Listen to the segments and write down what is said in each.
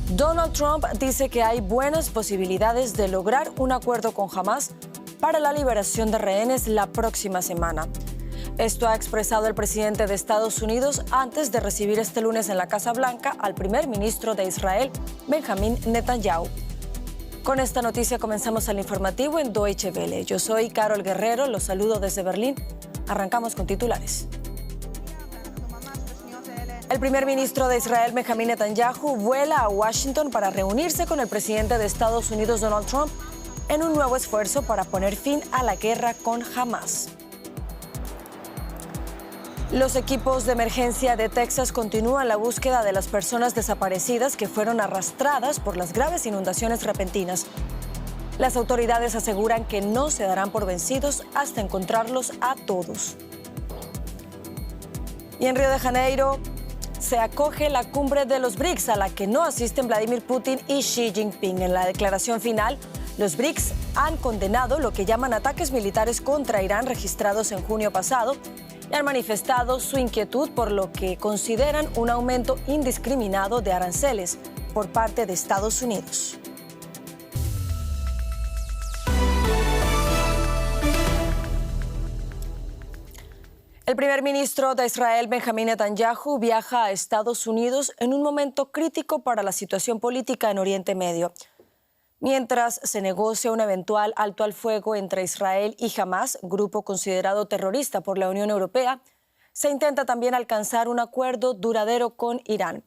Donald Trump dice que hay buenas posibilidades de lograr un acuerdo con Hamás para la liberación de rehenes la próxima semana. Esto ha expresado el presidente de Estados Unidos antes de recibir este lunes en la Casa Blanca al primer ministro de Israel, Benjamín Netanyahu. Con esta noticia comenzamos el informativo en Deutsche Welle. Yo soy Carol Guerrero, los saludo desde Berlín. Arrancamos con titulares. El primer ministro de Israel, Benjamín Netanyahu, vuela a Washington para reunirse con el presidente de Estados Unidos, Donald Trump, en un nuevo esfuerzo para poner fin a la guerra con Hamás. Los equipos de emergencia de Texas continúan la búsqueda de las personas desaparecidas que fueron arrastradas por las graves inundaciones repentinas. Las autoridades aseguran que no se darán por vencidos hasta encontrarlos a todos. Y en Río de Janeiro se acoge la cumbre de los BRICS, a la que no asisten Vladimir Putin y Xi Jinping. En la declaración final, los BRICS han condenado lo que llaman ataques militares contra Irán registrados en junio pasado y han manifestado su inquietud por lo que consideran un aumento indiscriminado de aranceles por parte de Estados Unidos. El primer ministro de Israel, Benjamín Netanyahu, viaja a Estados Unidos en un momento crítico para la situación política en Oriente Medio. Mientras se negocia un eventual alto al fuego entre Israel y Hamás, grupo considerado terrorista por la Unión Europea, se intenta también alcanzar un acuerdo duradero con Irán.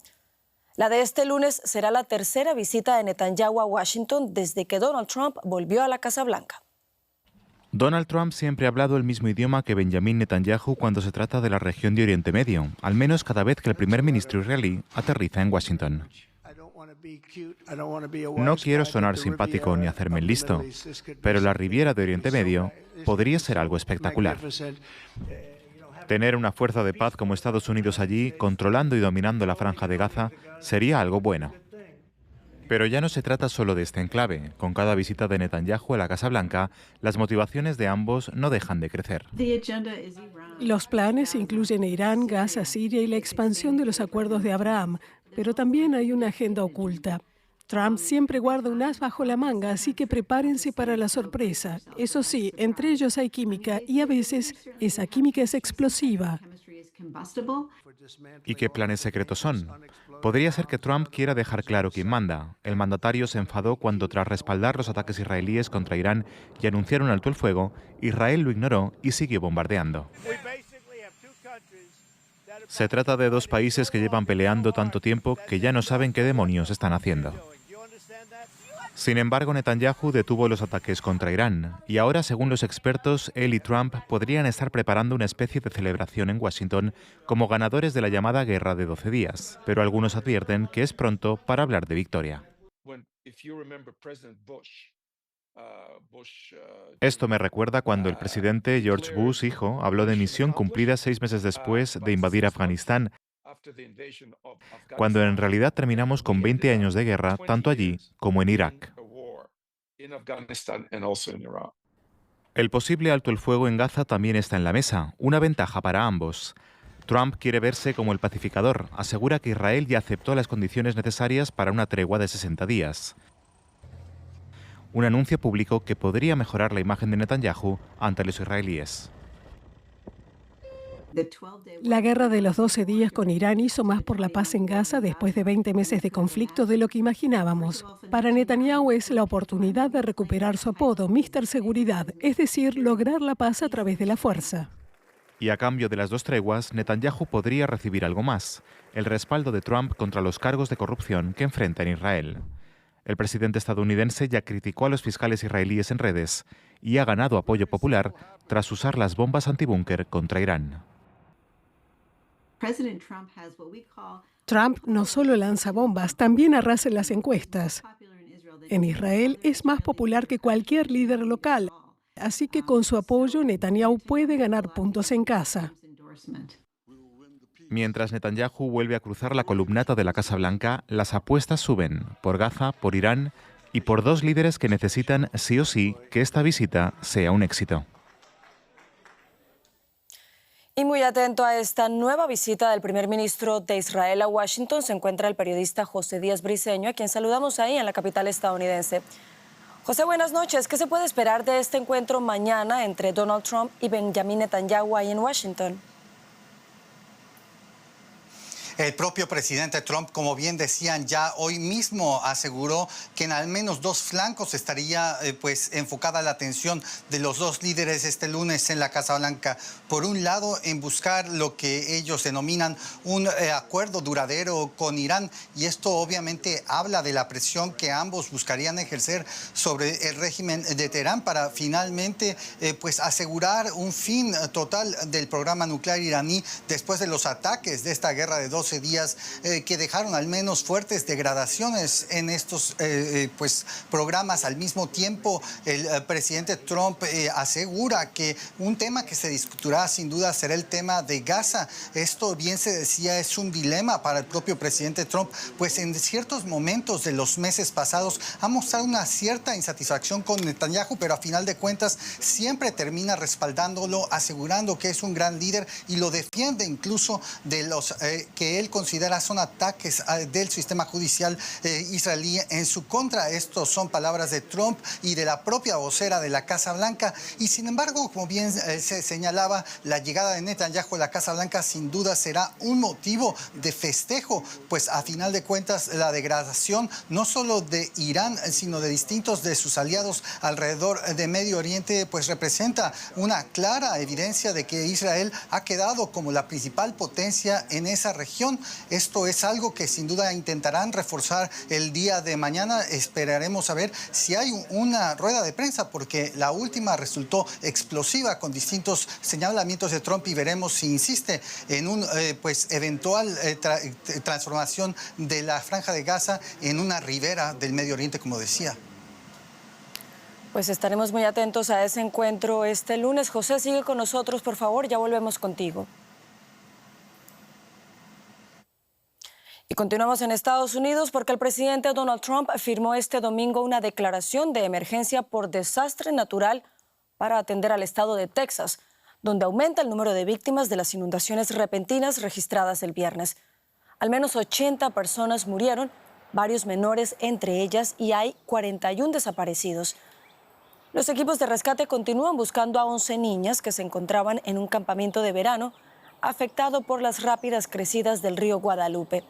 La de este lunes será la tercera visita de Netanyahu a Washington desde que Donald Trump volvió a la Casa Blanca. Donald Trump siempre ha hablado el mismo idioma que Benjamín Netanyahu cuando se trata de la región de Oriente Medio, al menos cada vez que el primer ministro israelí aterriza en Washington. No quiero sonar simpático ni hacerme el listo, pero la Riviera de Oriente Medio podría ser algo espectacular. Tener una fuerza de paz como Estados Unidos allí, controlando y dominando la Franja de Gaza, sería algo bueno. Pero ya no se trata solo de este enclave. Con cada visita de Netanyahu a la Casa Blanca, las motivaciones de ambos no dejan de crecer. Los planes incluyen Irán, Gaza, Siria y la expansión de los acuerdos de Abraham, pero también hay una agenda oculta. Trump siempre guarda un as bajo la manga, así que prepárense para la sorpresa. Eso sí, entre ellos hay química y a veces esa química es explosiva. ¿Y qué planes secretos son? Podría ser que Trump quiera dejar claro quién manda. El mandatario se enfadó cuando, tras respaldar los ataques israelíes contra Irán y anunciar un alto el fuego, Israel lo ignoró y siguió bombardeando. Se trata de dos países que llevan peleando tanto tiempo que ya no saben qué demonios están haciendo. Sin embargo, Netanyahu detuvo los ataques contra Irán y ahora, según los expertos, él y Trump podrían estar preparando una especie de celebración en Washington como ganadores de la llamada Guerra de 12 días, pero algunos advierten que es pronto para hablar de victoria. Esto me recuerda cuando el presidente George Bush, hijo, habló de misión cumplida 6 meses después de invadir Afganistán, cuando en realidad terminamos con 20 años de guerra, tanto allí como en Irak. El posible alto el fuego en Gaza también está en la mesa, una ventaja para ambos. Trump quiere verse como el pacificador, asegura que Israel ya aceptó las condiciones necesarias para una tregua de 60 días. Un anuncio público que podría mejorar la imagen de Netanyahu ante los israelíes. La guerra de los 12 días con Irán hizo más por la paz en Gaza después de 20 meses de conflicto de lo que imaginábamos. Para Netanyahu es la oportunidad de recuperar su apodo, Mr. Seguridad, es decir, lograr la paz a través de la fuerza. Y a cambio de las dos treguas, Netanyahu podría recibir algo más, el respaldo de Trump contra los cargos de corrupción que enfrenta en Israel. El presidente estadounidense ya criticó a los fiscales israelíes en redes y ha ganado apoyo popular tras usar las bombas antibúnker contra Irán. Trump no solo lanza bombas, también arrasa en las encuestas. En Israel es más popular que cualquier líder local, así que con su apoyo Netanyahu puede ganar puntos en casa. Mientras Netanyahu vuelve a cruzar la columnata de la Casa Blanca, las apuestas suben por Gaza, por Irán y por dos líderes que necesitan sí o sí que esta visita sea un éxito. Y muy atento a esta nueva visita del primer ministro de Israel a Washington se encuentra el periodista José Díaz Briceño, a quien saludamos ahí en la capital estadounidense. José, buenas noches. ¿Qué se puede esperar de este encuentro mañana entre Donald Trump y Benjamin Netanyahu ahí en Washington? El propio presidente Trump, como bien decían, ya hoy mismo aseguró que en al menos dos flancos estaría enfocada la atención de los dos líderes este lunes en la Casa Blanca. Por un lado, en buscar lo que ellos denominan un acuerdo duradero con Irán, y esto obviamente habla de la presión que ambos buscarían ejercer sobre el régimen de Teherán para finalmente asegurar un fin total del programa nuclear iraní después de los ataques de esta guerra de 12 días que dejaron al menos fuertes degradaciones en estos programas. Al mismo tiempo, el presidente Trump asegura que un tema que se discutirá sin duda será el tema de Gaza. Esto, bien se decía, es un dilema para el propio presidente Trump, pues en ciertos momentos de los meses pasados ha mostrado una cierta insatisfacción con Netanyahu, pero a final de cuentas siempre termina respaldándolo, asegurando que es un gran líder y lo defiende incluso de los que él considera son ataques del sistema judicial israelí en su contra. Estos son palabras de Trump y de la propia vocera de la Casa Blanca. Y sin embargo, como bien se señalaba, la llegada de Netanyahu a la Casa Blanca sin duda será un motivo de festejo, pues a final de cuentas la degradación no solo de Irán, sino de distintos de sus aliados alrededor de Medio Oriente, pues representa una clara evidencia de que Israel ha quedado como la principal potencia en esa región. Esto es algo que sin duda intentarán reforzar el día de mañana. Esperaremos a ver si hay una rueda de prensa, porque la última resultó explosiva con distintos señalamientos de Trump, y veremos si insiste en un eventual transformación de la Franja de Gaza en una ribera del Medio Oriente, como decía. Pues estaremos muy atentos a ese encuentro este lunes. José, sigue con nosotros, por favor, ya volvemos contigo. Y continuamos en Estados Unidos porque el presidente Donald Trump firmó este domingo una declaración de emergencia por desastre natural para atender al estado de Texas, donde aumenta el número de víctimas de las inundaciones repentinas registradas el viernes. Al menos 80 personas murieron, varios menores entre ellas, y hay 41 desaparecidos. Los equipos de rescate continúan buscando a 11 niñas que se encontraban en un campamento de verano afectado por las rápidas crecidas del río Guadalupe.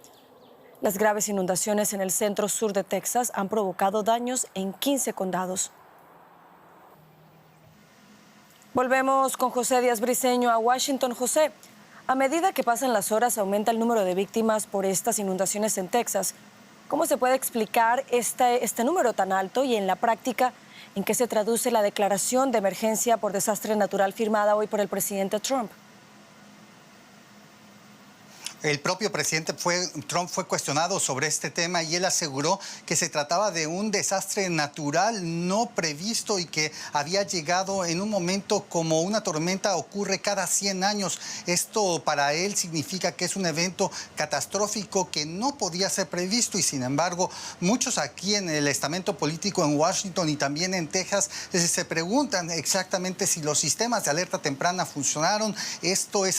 Las graves inundaciones en el centro sur de Texas han provocado daños en 15 condados. Volvemos con José Díaz Briceño a Washington. José, a medida que pasan las horas aumenta el número de víctimas por estas inundaciones en Texas. ¿Cómo se puede explicar este número tan alto y en la práctica en qué se traduce la declaración de emergencia por desastre natural firmada hoy por el presidente Trump? El propio presidente Trump fue cuestionado sobre este tema y él aseguró que se trataba de un desastre natural no previsto y que había llegado en un momento como una tormenta ocurre cada 100 años. Esto para él significa que es un evento catastrófico que no podía ser previsto, y sin embargo muchos aquí en el estamento político en Washington y también en Texas se preguntan exactamente si los sistemas de alerta temprana funcionaron. Esto es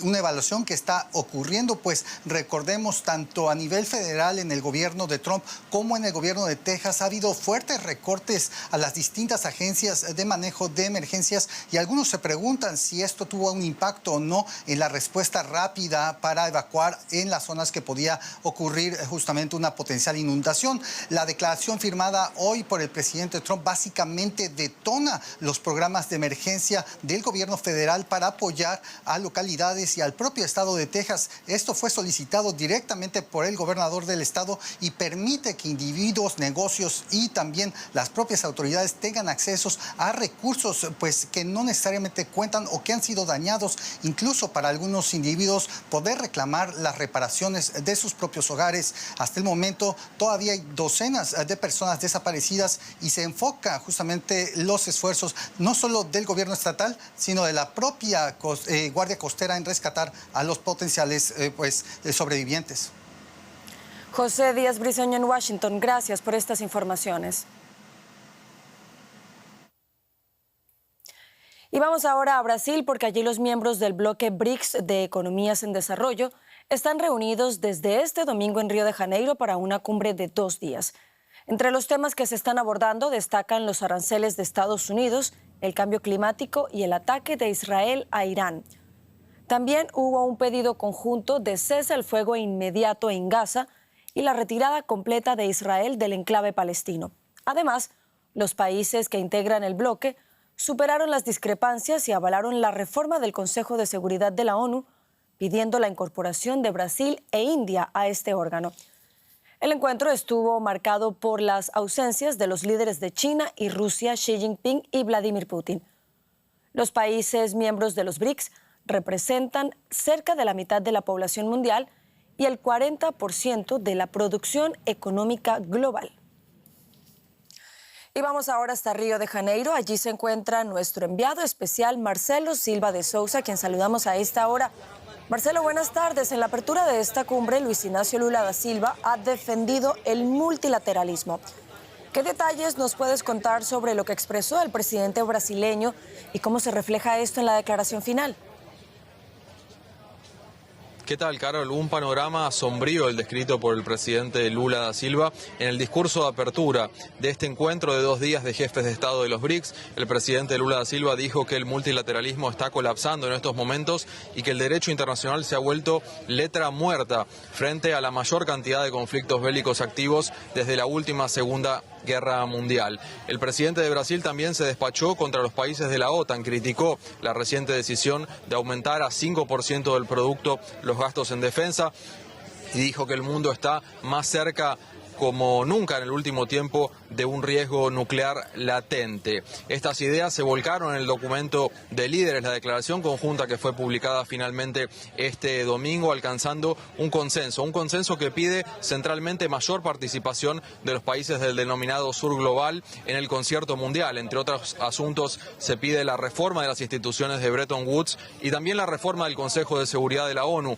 una evaluación que está ocurriendo, pues recordemos, tanto a nivel federal en el gobierno de Trump como en el gobierno de Texas ha habido fuertes recortes a las distintas agencias de manejo de emergencias, y algunos se preguntan si esto tuvo un impacto o no en la respuesta rápida para evacuar en las zonas que podía ocurrir justamente una potencial inundación. La declaración firmada hoy por el presidente Trump básicamente detona los programas de emergencia del gobierno federal para apoyar a localidades y al propio estado de Texas. Esto fue solicitado directamente por el gobernador del estado y permite que individuos, negocios y también las propias autoridades tengan accesos a recursos que no necesariamente cuentan o que han sido dañados, incluso para algunos individuos poder reclamar las reparaciones de sus propios hogares. Hasta el momento todavía hay docenas de personas desaparecidas y se enfoca justamente los esfuerzos no solo del gobierno estatal, sino de la propia Guardia Costera en rescatar a los potenciales sobrevivientes. José Díaz Briceño en Washington, gracias por estas informaciones. Y vamos ahora a Brasil porque allí los miembros del bloque BRICS de economías en desarrollo están reunidos desde este domingo en Río de Janeiro para una cumbre de 2 días. Entre los temas que se están abordando destacan los aranceles de Estados Unidos, el cambio climático y el ataque de Israel a Irán. También hubo un pedido conjunto de cese al fuego inmediato en Gaza y la retirada completa de Israel del enclave palestino. Además, los países que integran el bloque superaron las discrepancias y avalaron la reforma del Consejo de Seguridad de la ONU, pidiendo la incorporación de Brasil e India a este órgano. El encuentro estuvo marcado por las ausencias de los líderes de China y Rusia, Xi Jinping y Vladimir Putin. Los países miembros de los BRICS representan cerca de la mitad de la población mundial y el 40% de la producción económica global. Y vamos ahora hasta Río de Janeiro. Allí se encuentra nuestro enviado especial, Marcelo Silva de Sousa, quien saludamos a esta hora. Marcelo, buenas tardes. En la apertura de esta cumbre, Luis Inácio Lula da Silva ha defendido el multilateralismo. ¿Qué detalles nos puedes contar sobre lo que expresó el presidente brasileño y cómo se refleja esto en la declaración final? ¿Qué tal, Carol? Un panorama sombrío el descrito por el presidente Lula da Silva en el discurso de apertura de este encuentro de 2 días de jefes de Estado de los BRICS. El presidente Lula da Silva dijo que el multilateralismo está colapsando en estos momentos y que el derecho internacional se ha vuelto letra muerta frente a la mayor cantidad de conflictos bélicos activos desde la última Segunda Guerra Mundial. El presidente de Brasil también se despachó contra los países de la OTAN, criticó la reciente decisión de aumentar a 5% del producto los gastos en defensa y dijo que el mundo está más cerca como nunca en el último tiempo de un riesgo nuclear latente. Estas ideas se volcaron en el documento de líderes, la declaración conjunta que fue publicada finalmente este domingo, alcanzando un consenso que pide centralmente mayor participación de los países del denominado Sur Global en el concierto mundial. Entre otros asuntos se pide la reforma de las instituciones de Bretton Woods y también la reforma del Consejo de Seguridad de la ONU.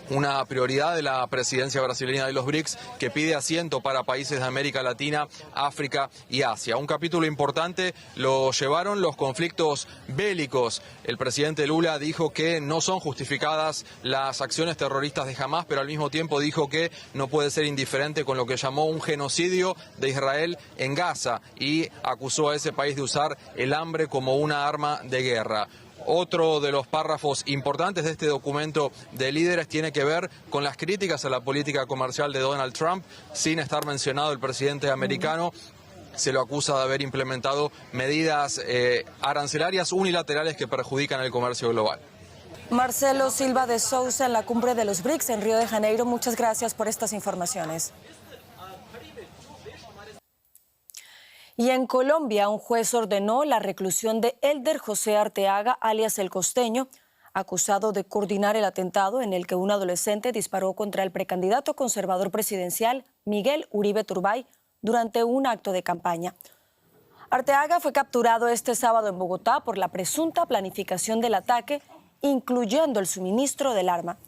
Una prioridad de la presidencia brasileña de los BRICS que pide asiento para países de América Latina, África y Asia. Un capítulo importante lo llevaron los conflictos bélicos. El presidente Lula dijo que no son justificadas las acciones terroristas de Hamás, pero al mismo tiempo dijo que no puede ser indiferente con lo que llamó un genocidio de Israel en Gaza y acusó a ese país de usar el hambre como una arma de guerra. Otro de los párrafos importantes de este documento de líderes tiene que ver con las críticas a la política comercial de Donald Trump, sin estar mencionado el presidente americano. Se lo acusa de haber implementado medidas arancelarias unilaterales que perjudican el comercio global. Marcelo Silva de Sousa en la cumbre de los BRICS en Río de Janeiro. Muchas gracias por estas informaciones. Y en Colombia, un juez ordenó la reclusión de Elder José Arteaga, alias El Costeño, acusado de coordinar el atentado en el que un adolescente disparó contra el precandidato conservador presidencial Miguel Uribe Turbay durante un acto de campaña. Arteaga fue capturado este sábado en Bogotá por la presunta planificación del ataque, incluyendo el suministro del arma.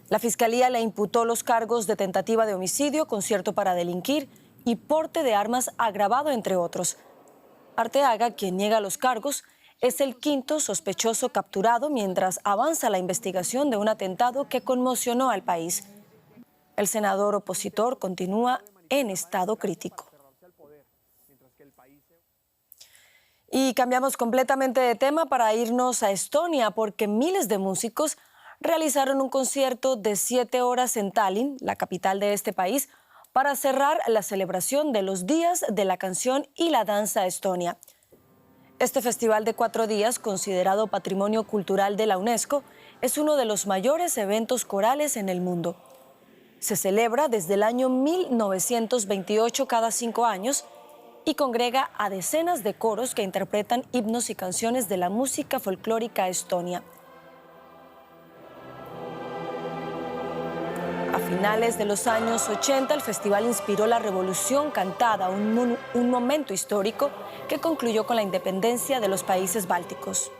La Fiscalía le imputó los cargos de tentativa de homicidio, concierto para delinquir y porte de armas agravado, entre otros. Arteaga, quien niega los cargos, es el 5º sospechoso capturado mientras avanza la investigación de un atentado que conmocionó al país. El senador opositor continúa en estado crítico. Y cambiamos completamente de tema para irnos a Estonia, porque miles de músicos realizaron un concierto de 7 horas en Tallinn, la capital de este país, para cerrar la celebración de los Días de la Canción y la Danza Estonia. Este festival de 4 días, considerado Patrimonio Cultural de la UNESCO, es uno de los mayores eventos corales en el mundo. Se celebra desde el año 1928 cada 5 años y congrega a decenas de coros que interpretan himnos y canciones de la música folclórica estonia. A finales de los años 80, el festival inspiró la Revolución Cantada, un momento histórico que concluyó con la independencia de los países bálticos.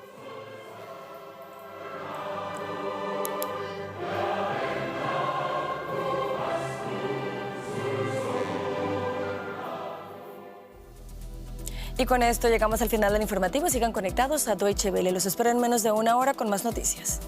Y con esto llegamos al final del informativo. Sigan conectados a Deutsche Welle. Los espero en menos de una hora con más noticias.